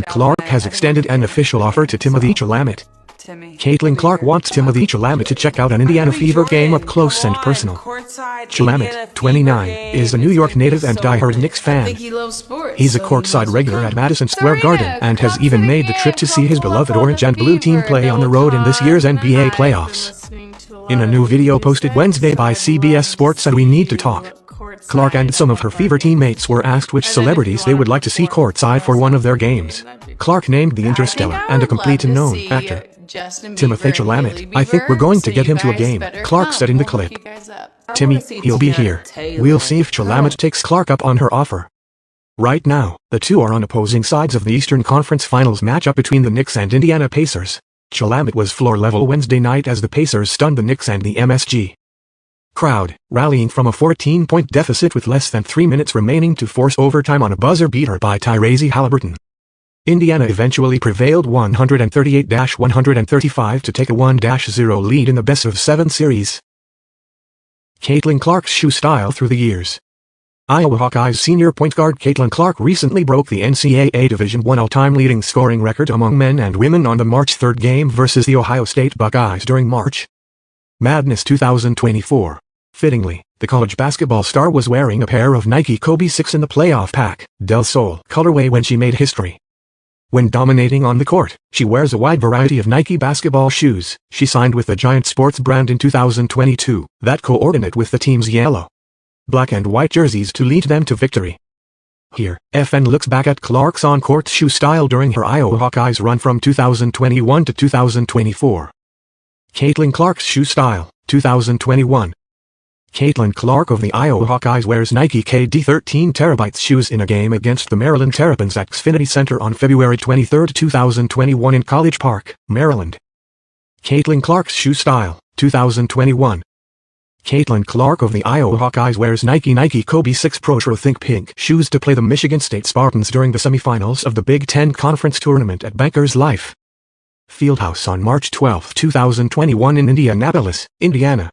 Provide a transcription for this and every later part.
Clark has extended an official offer to Timothee Chalamet. Caitlin Clark wants Timothee Chalamet to check out an Indiana Fever game up close and personal. Chalamet, 29, is a New York native and diehard Knicks fan. He's a courtside regular at Madison Square Garden and has even made the trip to see his beloved orange and blue team play on the road in this year's NBA playoffs. In a new video posted Wednesday by CBS Sports and We Need to Talk, Clark and some of her Fever teammates were asked which celebrities they would like to see courtside for one of their games. Clark named the Interstellar and a complete unknown actor, Timothee Chalamet. "I think we're going to get him to a game," Clark said in the clip. "Timmy, he'll be here. We'll see if Chalamet takes Clark up on her offer." Right now, the two are on opposing sides of the Eastern Conference Finals matchup between the Knicks and Indiana Pacers. Chalamet was floor level Wednesday night as the Pacers stunned the Knicks and the MSG crowd, rallying from a 14-point deficit with less than 3 minutes remaining to force overtime on a buzzer beater by Tyrese Haliburton. Indiana eventually prevailed 138-135 to take a 1-0 lead in the best-of-7 series. Caitlin Clark's shoe style through the years. Iowa Hawkeyes senior point guard Caitlin Clark recently broke the NCAA Division I all-time leading scoring record among men and women on the March 3 game versus the Ohio State Buckeyes during March Madness 2024. Fittingly, the college basketball star was wearing a pair of Nike Kobe 6 in the playoff pack Del Sol colorway when she made history. When dominating on the court, she wears a wide variety of Nike basketball shoes. She signed with the Giant Sports brand in 2022 that coordinate with the team's yellow, black and white jerseys to lead them to victory. Here, FN looks back at Clark's on-court shoe style during her Iowa Hawkeyes run from 2021 to 2024. Caitlin Clark's shoe style, 2021. Caitlin Clark of the Iowa Hawkeyes wears Nike KD 13 TB shoes in a game against the Maryland Terrapins at Xfinity Center on February 23, 2021 in College Park, Maryland. Caitlin Clark's shoe style, 2021. Caitlin Clark of the Iowa Hawkeyes wears Nike Kobe 6 Pro Think Pink shoes to play the Michigan State Spartans during the semifinals of the Big Ten Conference Tournament at Bankers Life Fieldhouse on March 12, 2021 in Indianapolis, Indiana.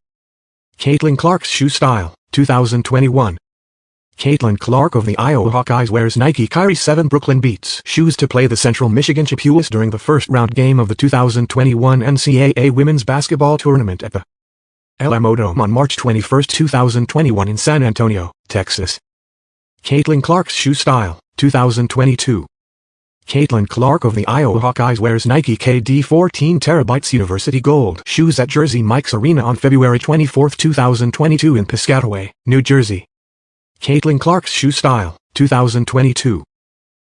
Caitlin Clark's shoe style, 2021. Caitlin Clark of the Iowa Hawkeyes wears Nike Kyrie 7 Brooklyn Beats shoes to play the Central Michigan Chippewas during the first-round game of the 2021 NCAA Women's Basketball Tournament at the Alamo Dome on March 21, 2021 in San Antonio, Texas. Caitlin Clark's shoe style, 2022. Caitlin Clark of the Iowa Hawkeyes wears Nike KD 14 TB University Gold shoes at Jersey Mike's Arena on February 24, 2022 in Piscataway, New Jersey. Caitlin Clark's shoe style, 2022.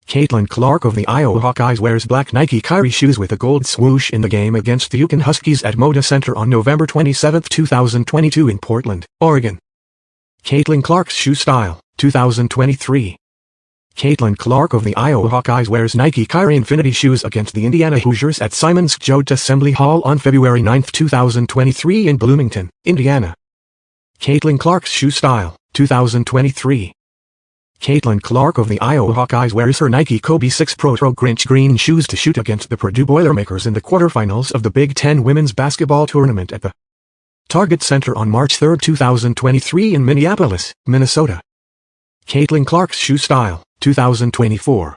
Caitlin Clark of the Iowa Hawkeyes wears black Nike Kyrie shoes with a gold swoosh in the game against the Yukon Huskies at Moda Center on November 27, 2022 in Portland, Oregon. Caitlin Clark's shoe style, 2023. Caitlin Clark of the Iowa Hawkeyes wears Nike Kyrie Infinity shoes against the Indiana Hoosiers at Simon's Jote Assembly Hall on February 9, 2023 in Bloomington, Indiana. Caitlin Clark's shoe style, 2023. Caitlin Clark of the Iowa Hawkeyes wears her Nike Kobe 6 Pro Grinch green shoes to shoot against the Purdue Boilermakers in the quarterfinals of the Big Ten Women's Basketball Tournament at the Target Center on March 3, 2023 in Minneapolis, Minnesota. Caitlin Clark's shoe style, 2024.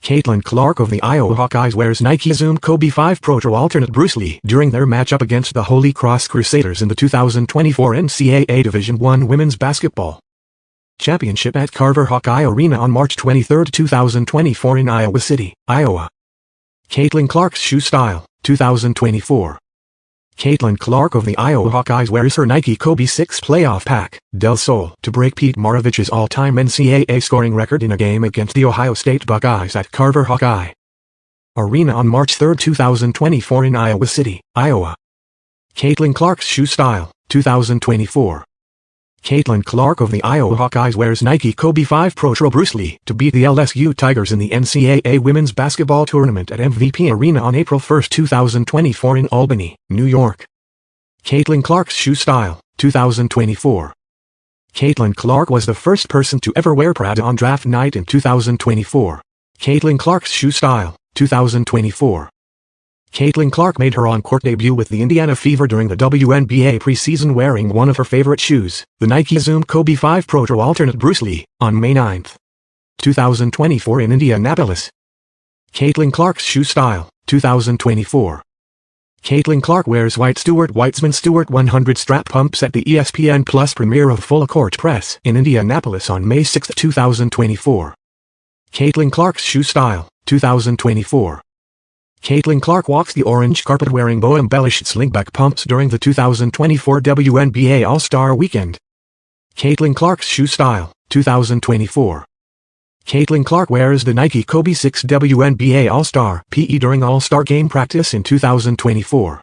Caitlin Clark of the Iowa Hawkeyes wears Nike Zoom Kobe 5 Pro alternate Bruce Lee during their matchup against the Holy Cross Crusaders in the 2024 NCAA Division I Women's Basketball Championship at Carver Hawkeye Arena on March 23, 2024 in Iowa City, Iowa. Caitlin Clark's shoe style, 2024. Caitlin Clark of the Iowa Hawkeyes wears her Nike Kobe 6 playoff pack Del Sol to break Pete Maravich's all-time NCAA scoring record in a game against the Ohio State Buckeyes at Carver Hawkeye Arena on March 3, 2024 in Iowa City, Iowa. Caitlin Clark's shoe style, 2024. Caitlin Clark of the Iowa Hawkeyes wears Nike Kobe 5 Pro Bruce Lee to beat the LSU Tigers in the NCAA Women's Basketball Tournament at MVP Arena on April 1, 2024 in Albany, New York. Caitlin Clark's shoe style, 2024. Caitlin Clark was the first person to ever wear Prada on draft night in 2024. Caitlin Clark's shoe style, 2024. Caitlin Clark made her on-court debut with the Indiana Fever during the WNBA preseason wearing one of her favorite shoes, the Nike Zoom Kobe 5 Pro alternate Bruce Lee, on May 9, 2024 in Indianapolis. Caitlin Clark's shoe style, 2024. Caitlin Clark wears white Stuart Weitzman Stuart 100 strap pumps at the ESPN Plus premiere of Full Court Press in Indianapolis on May 6, 2024. Caitlin Clark's shoe style, 2024. Caitlin Clark walks the orange carpet wearing bow-embellished slingback pumps during the 2024 WNBA All-Star Weekend. Caitlin Clark's shoe style, 2024. Caitlin Clark wears the Nike Kobe 6 WNBA All-Star PE during All-Star Game practice in 2024.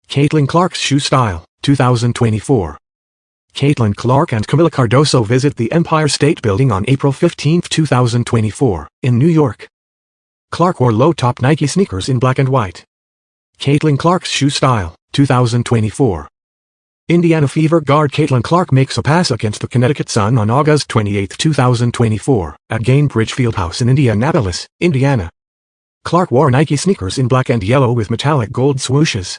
Caitlin Clark's shoe style, 2024. Caitlin Clark and Camila Cardoso visit the Empire State Building on April 15, 2024, in New York. Clark wore low-top Nike sneakers in black and white. Caitlin Clark's shoe style, 2024. Indiana Fever guard Caitlin Clark makes a pass against the Connecticut Sun on August 28, 2024, at Gainbridge Fieldhouse in Indianapolis, Indiana. Clark wore Nike sneakers in black and yellow with metallic gold swooshes.